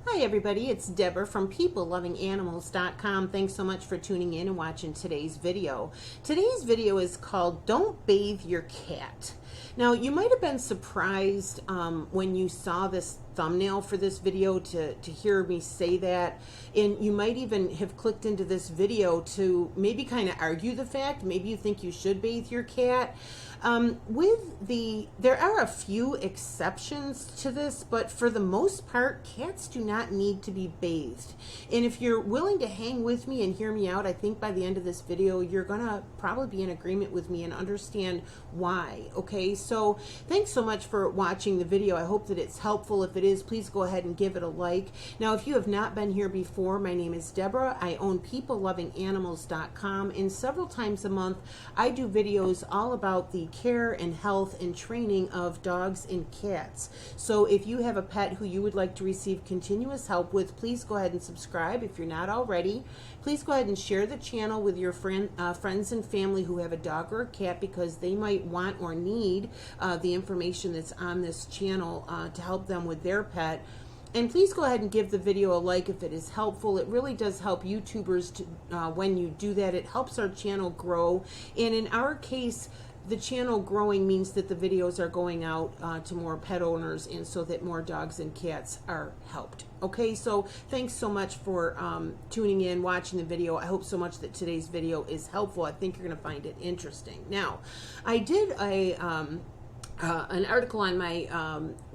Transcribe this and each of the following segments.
Hi everybody, it's Deborah from PeopleLovingAnimals.com. Thanks so much for tuning in and watching today's video. Today's video is called Don't Bathe Your Cat. Now, you might have been surprised when you saw this thumbnail for this video to hear me say that, and you might even have clicked into this video to maybe kind of argue the fact. Maybe you think you should bathe your cat. There are a few exceptions to this, but for the most part, cats do not need to be bathed. And if you're willing to hang with me and hear me out, I think by the end of this video, you're gonna probably be in agreement with me and understand why. Okay, so thanks so much for watching the video. I hope that it's helpful. If it is, please go ahead and give it a like. Now, if you have not been here before, my name is Deborah. I own PeopleLovingAnimals.com, and several times a month, I do videos all about the care and health and training of dogs and cats. So if you have a pet who you would like to receive continuous help with, please go ahead and subscribe if you're not already. Please go ahead and share the channel with your friends and family who have a dog or a cat, because they might want or need the information that's on this channel to help them with their pet. And please go ahead and give the video a like if it is helpful. It really does help YouTubers when you do that. It helps our channel grow. And in our case, the channel growing means that the videos are going out to more pet owners, and so that more dogs and cats are helped. Okay, so thanks so much for tuning in, watching the video. I hope so much that today's video is helpful. I think you're going to find it interesting. Now, I did an article on my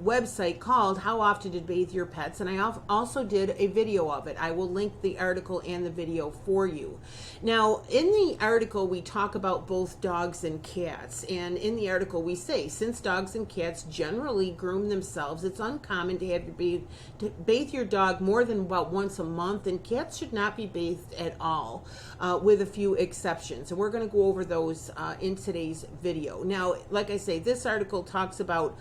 website called How Often to Bathe Your Pets, and I also did a video of it. I will link the article and the video for you. Now, in the article, we talk about both dogs and cats, and in the article we say, since dogs and cats generally groom themselves, it's uncommon to have to bathe your dog more than about once a month, and cats should not be bathed at all, with a few exceptions. And we're going to go over those in today's video. Now, like I say, this article talks about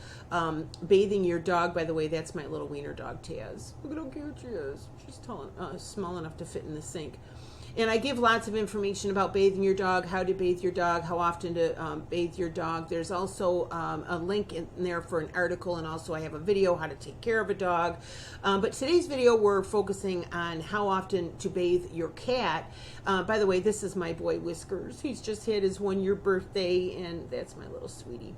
bathing your dog. By the way, that's my little wiener dog, Taz. Look at how cute she is. She's small enough to fit in the sink. And I give lots of information about bathing your dog, how to bathe your dog, how often to bathe your dog. There's also a link in there for an article, and also I have a video how to take care of a dog. But today's video, we're focusing on how often to bathe your cat. By the way, this is my boy Whiskers. He's just had his 1-year birthday, and that's my little sweetie.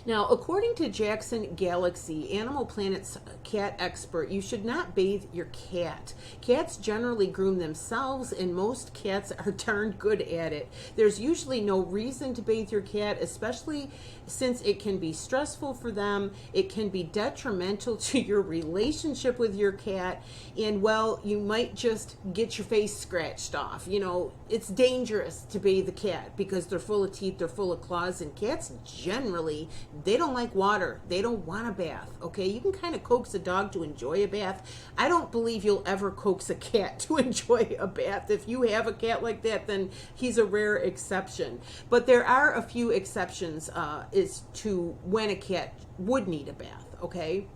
Now, according to Jackson Galaxy, Animal Planet's cat expert, you should not bathe your cat. Cats generally groom themselves, and most cats are darn good at it. There's usually no reason to bathe your cat, especially since it can be stressful for them. It can be detrimental to your relationship with your cat, and, well, you might just get your face scratched off. You know, it's dangerous to bathe the cat because they're full of teeth, they're full of claws, and cats generally, they don't like water. They don't want a bath, okay? You can kind of coax a dog to enjoy a bath. I don't believe you'll ever coax a cat to enjoy a bath. If you have a cat like that, then he's a rare exception. But there are a few exceptions as to when a cat would need a bath, okay?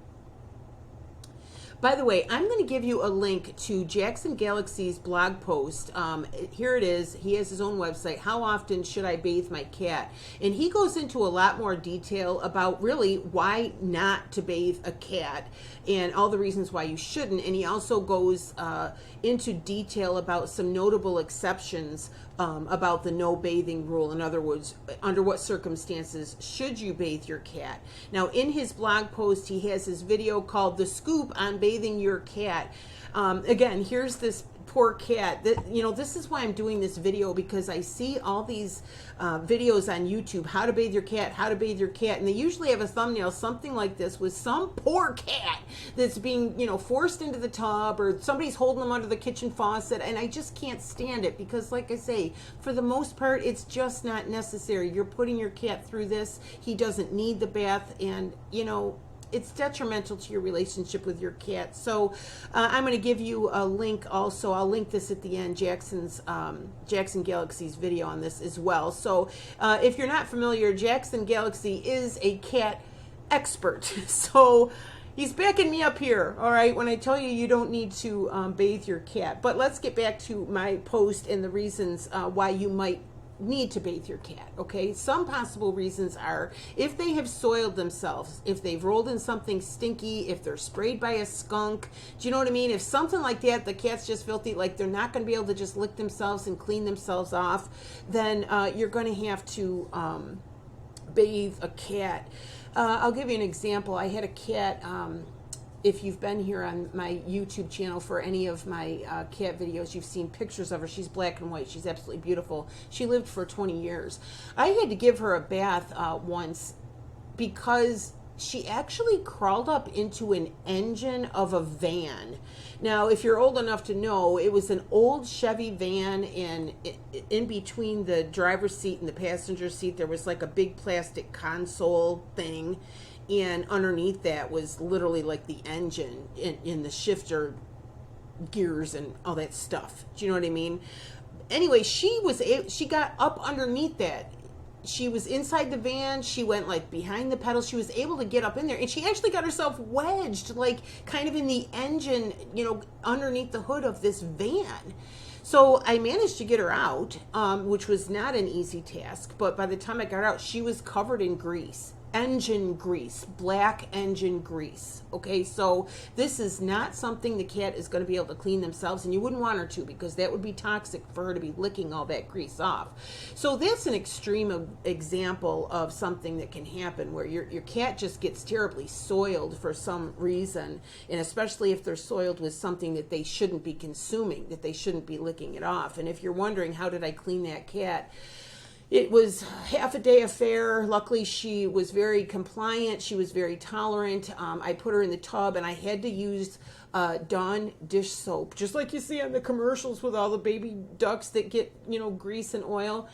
By the way, I'm going to give you a link to Jackson Galaxy's blog post. Here it is. He has his own website, How Often Should I Bathe My Cat? And he goes into a lot more detail about really why not to bathe a cat and all the reasons why you shouldn't. And he also goes into detail about some notable exceptions about the no bathing rule. In other words, under what circumstances should you bathe your cat? Now, in his blog post, he has his video called The Scoop on Bathing Your Cat. Again, here's this poor cat. This is why I'm doing this video, because I see all these videos on YouTube, how to bathe your cat, how to bathe your cat, and they usually have a thumbnail something like this with some poor cat that's being, forced into the tub, or somebody's holding them under the kitchen faucet, and I just can't stand it, because like I say, for the most part, it's just not necessary. You're putting your cat through this. He doesn't need the bath, and, it's detrimental to your relationship with your cat. So I'm going to give you a link also. I'll link this at the end, Jackson Galaxy's video on this as well. So if you're not familiar, Jackson Galaxy is a cat expert. So he's backing me up here, all right, when I tell you you don't need to bathe your cat. But let's get back to my post and the reasons why you might need to bathe your cat, okay? Some possible reasons are if they have soiled themselves, if they've rolled in something stinky, if they're sprayed by a skunk. Do you know what I mean? If something like that, the cat's just filthy, like they're not going to be able to just lick themselves and clean themselves off, then you're going to have to bathe a cat. I'll give you an example. I had a cat, if you've been here on my YouTube channel for any of my cat videos, you've seen pictures of her. She's black and white. She's absolutely beautiful. She lived for 20 years. I had to give her a bath once because she actually crawled up into an engine of a van. Now, if you're old enough to know, it was an old Chevy van, and in between the driver's seat and the passenger seat, there was like a big plastic console thing. And underneath that was literally like the engine in the shifter gears and all that stuff. Do you know what I mean? Anyway, she got up underneath that. She was inside the van. She went like behind the pedals. She was able to get up in there, and she actually got herself wedged like kind of in the engine, you know, underneath the hood of this van. So I managed to get her out, which was not an easy task. But by the time I got her out, she was covered in grease. Engine grease, black engine grease. Okay, so this is not something the cat is going to be able to clean themselves, and you wouldn't want her to, because that would be toxic for her to be licking all that grease off. So that's an extreme example of something that can happen where your cat just gets terribly soiled for some reason, and especially if they're soiled with something that they shouldn't be consuming, that they shouldn't be licking it off. And if you're wondering, how did I clean that cat? It was half a day affair. Luckily, she was very compliant. She was very tolerant. I put her in the tub, and I had to use Dawn dish soap, just like you see on the commercials with all the baby ducks that get, you know, grease and oil.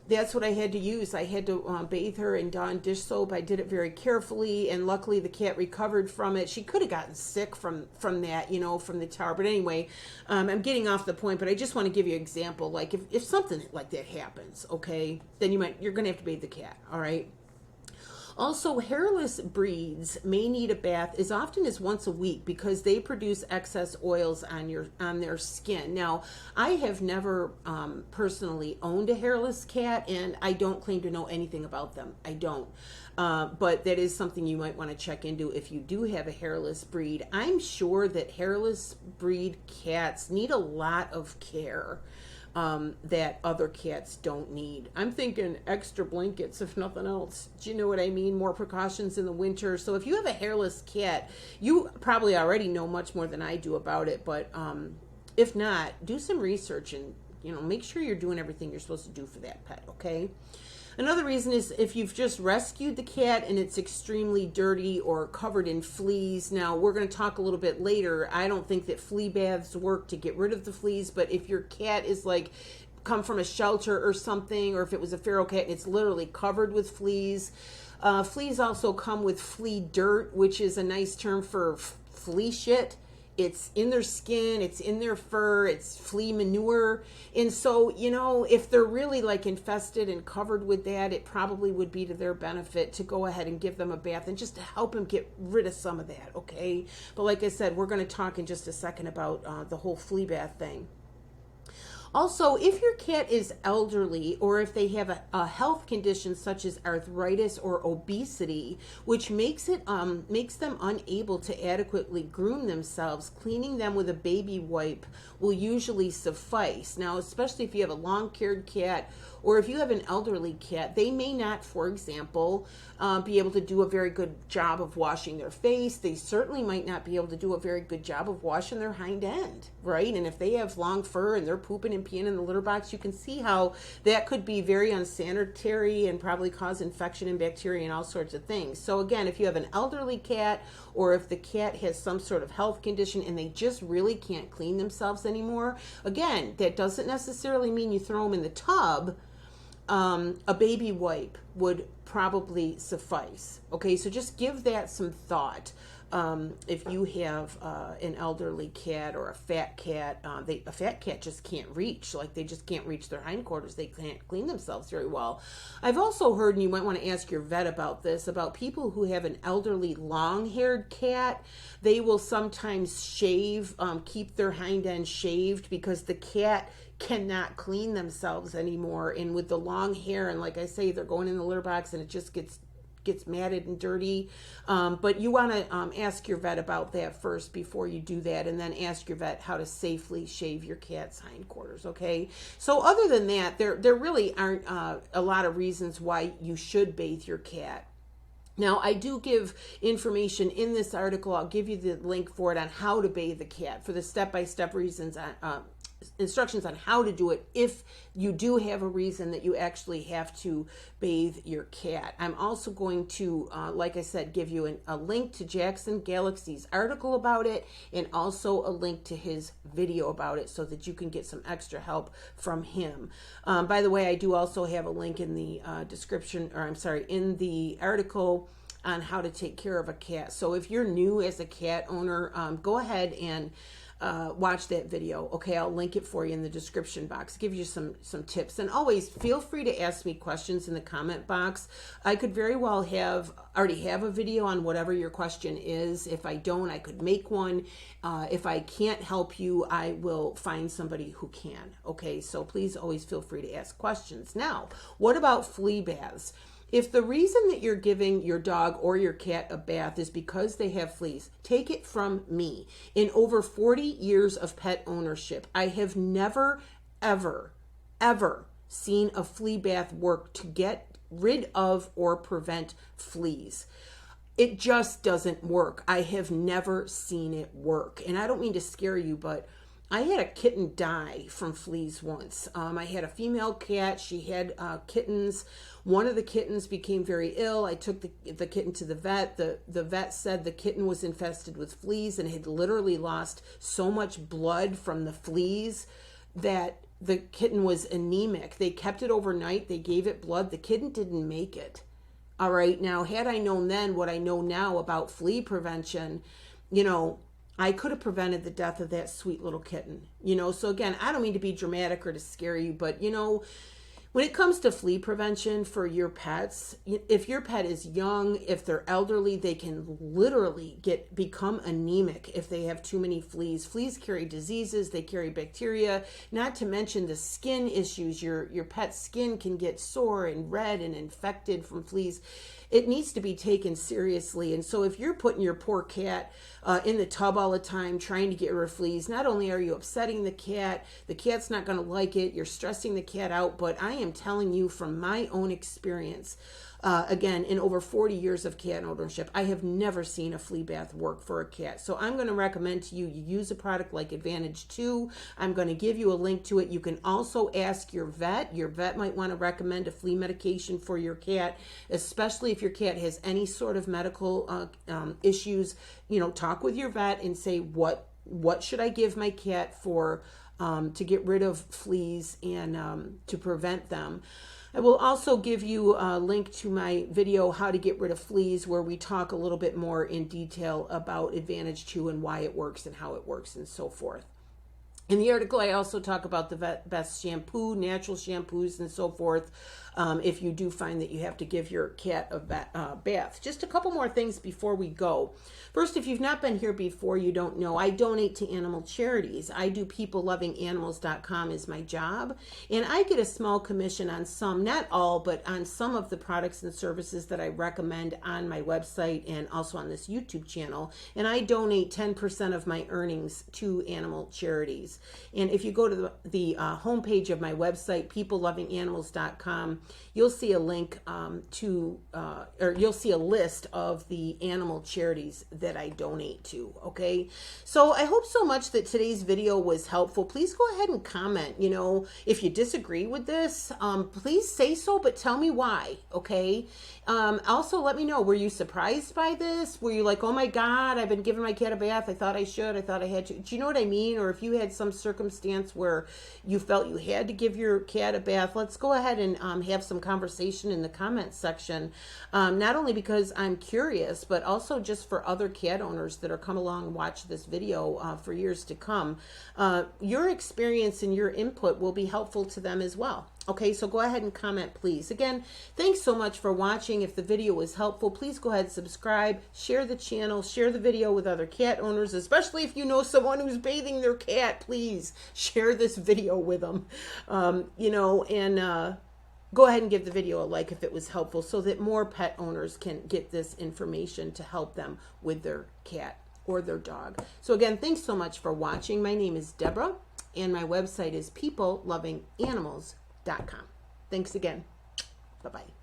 That's what I had to use. I had to bathe her in Dawn dish soap. I did it very carefully, and luckily the cat recovered from it. She could have gotten sick from that, you know, from the tar. But anyway, I'm getting off the point, but I just want to give you an example. Like if something like that happens, okay, then you're going to have to bathe the cat, all right? Also, hairless breeds may need a bath as often as once a week because they produce excess oils on their skin. Now, I have never personally owned a hairless cat, and I don't claim to know anything about them. I don't. But that is something you might want to check into if you do have a hairless breed. I'm sure that hairless breed cats need a lot of care that other cats don't need. I'm thinking extra blankets, if nothing else. Do you know what I mean? More precautions in the winter. So if you have a hairless cat, you probably already know much more than I do about it. But if not, do some research and, you know, make sure you're doing everything you're supposed to do for that pet, okay? Another reason is if you've just rescued the cat and it's extremely dirty or covered in fleas. Now, we're going to talk a little bit later. I don't think that flea baths work to get rid of the fleas, but if your cat is like come from a shelter or something, or if it was a feral cat and it's literally covered with fleas. Fleas also come with flea dirt, which is a nice term for flea shit. It's in their skin, it's in their fur, it's flea manure. And so, you know, if they're really like infested and covered with that, it probably would be to their benefit to go ahead and give them a bath and just to help them get rid of some of that, okay? But like I said, we're going to talk in just a second about the whole flea bath thing. Also, if your cat is elderly or if they have a health condition such as arthritis or obesity, which makes them unable to adequately groom themselves, cleaning them with a baby wipe will usually suffice. Now, especially if you have a long-cared cat or if you have an elderly cat, they may not, for example, be able to do a very good job of washing their face. They certainly might not be able to do a very good job of washing their hind end, right? And if they have long fur and they're pooping and peeing in the litter box, you can see how that could be very unsanitary and probably cause infection and bacteria and all sorts of things. So again, if you have an elderly cat or if the cat has some sort of health condition and they just really can't clean themselves anymore, again, that doesn't necessarily mean you throw them in the tub. A baby wipe would probably suffice. Okay, so just give that some thought. If you have an elderly cat or a fat cat, a fat cat just can't reach, like they just can't reach their hindquarters. They can't clean themselves very well. I've also heard, and you might want to ask your vet about this, about people who have an elderly long-haired cat. They will sometimes shave, keep their hind end shaved because the cat cannot clean themselves anymore. And with the long hair, and like I say, they're going in the litter box and it just gets matted and dirty. But you want to ask your vet about that first before you do that, and then ask your vet how to safely shave your cat's hindquarters. Okay, so other than that, there really aren't a lot of reasons why you should bathe your cat. Now, I do give information in this article. I'll give you the link for it on how to bathe the cat, for the step-by-step reasons instructions on how to do it if you do have a reason that you actually have to bathe your cat. I'm also going to, like I said, give you a link to Jackson Galaxy's article about it, and also a link to his video about it so that you can get some extra help from him. By the way, I do also have a link in the description, or I'm sorry, in the article on how to take care of a cat. So if you're new as a cat owner, go ahead and watch that video. Okay, I'll link it for you in the description box, give you some tips. And always feel free to ask me questions in the comment box. I could very well already have a video on whatever your question is. If I don't, I could make one. If I can't help you, I will find somebody who can. Okay, so please always feel free to ask questions. Now, what about flea baths? If the reason that you're giving your dog or your cat a bath is because they have fleas, take it from me. In over 40 years of pet ownership, I have never, ever, ever seen a flea bath work to get rid of or prevent fleas. It just doesn't work. I have never seen it work. And I don't mean to scare you, but I had a kitten die from fleas once. I had a female cat. She had kittens. One of the kittens became very ill. I took the kitten to the vet. The vet said the kitten was infested with fleas and had literally lost so much blood from the fleas that the kitten was anemic. They kept it overnight. They gave it blood. The kitten didn't make it. All right. Now, had I known then what I know now about flea prevention, I could have prevented the death of that sweet little kitten. So again, I don't mean to be dramatic or to scare you, but when it comes to flea prevention for your pets, if your pet is young, if they're elderly, they can literally become anemic if they have too many fleas. Fleas carry diseases, they carry bacteria, not to mention the skin issues. Your pet's skin can get sore and red and infected from fleas. It needs to be taken seriously. And so if you're putting your poor cat in the tub all the time trying to get rid of fleas, not only are you upsetting the cat's not going to like it, you're stressing the cat out, but I am telling you from my own experience, again, in over 40 years of cat ownership, I have never seen a flea bath work for a cat. So I'm going to recommend to you use a product like Advantage 2. I'm going to give you a link to it. You can also ask your vet. Your vet might want to recommend a flea medication for your cat, especially if your cat has any sort of medical issues. Talk with your vet and say, what should I give my cat for to get rid of fleas and to prevent them. I will also give you a link to my video, How to Get Rid of Fleas, where we talk a little bit more in detail about Advantage 2 and why it works and how it works and so forth. In the article, I also talk about the best shampoo, natural shampoos, and so forth, if you do find that you have to give your cat a bath. Just a couple more things before we go. First, if you've not been here before, you don't know, I donate to animal charities. I do peoplelovinganimals.com is my job, and I get a small commission on some, not all, but on some of the products and services that I recommend on my website and also on this YouTube channel, and I donate 10% of my earnings to animal charities. And if you go to the homepage of my website, peoplelovinganimals.com, you'll see a link or you'll see a list of the animal charities that I donate to. Okay, so I hope so much that today's video was helpful. Please go ahead and comment. If you disagree with this, please say so, but tell me why. Okay. Also, let me know, were you surprised by this? Were you like, oh my God, I've been giving my cat a bath. I thought I should. I thought I had to. Do you know what I mean? Or if you had some some circumstance where you felt you had to give your cat a bath, let's go ahead and have some conversation in the comments section. Not only because I'm curious, but also just for other cat owners that are come along and watch this video for years to come. Your experience and your input will be helpful to them as well. Okay, so go ahead and comment, please. Again, thanks so much for watching. If the video was helpful, please go ahead and subscribe, share the channel, share the video with other cat owners, especially if you know someone who's bathing their cat. Please share this video with them. Go ahead and give the video a like if it was helpful so that more pet owners can get this information to help them with their cat or their dog. So again, thanks so much for watching. My name is Deborah, and my website is peoplelovinganimals.com. Thanks again. Bye-bye.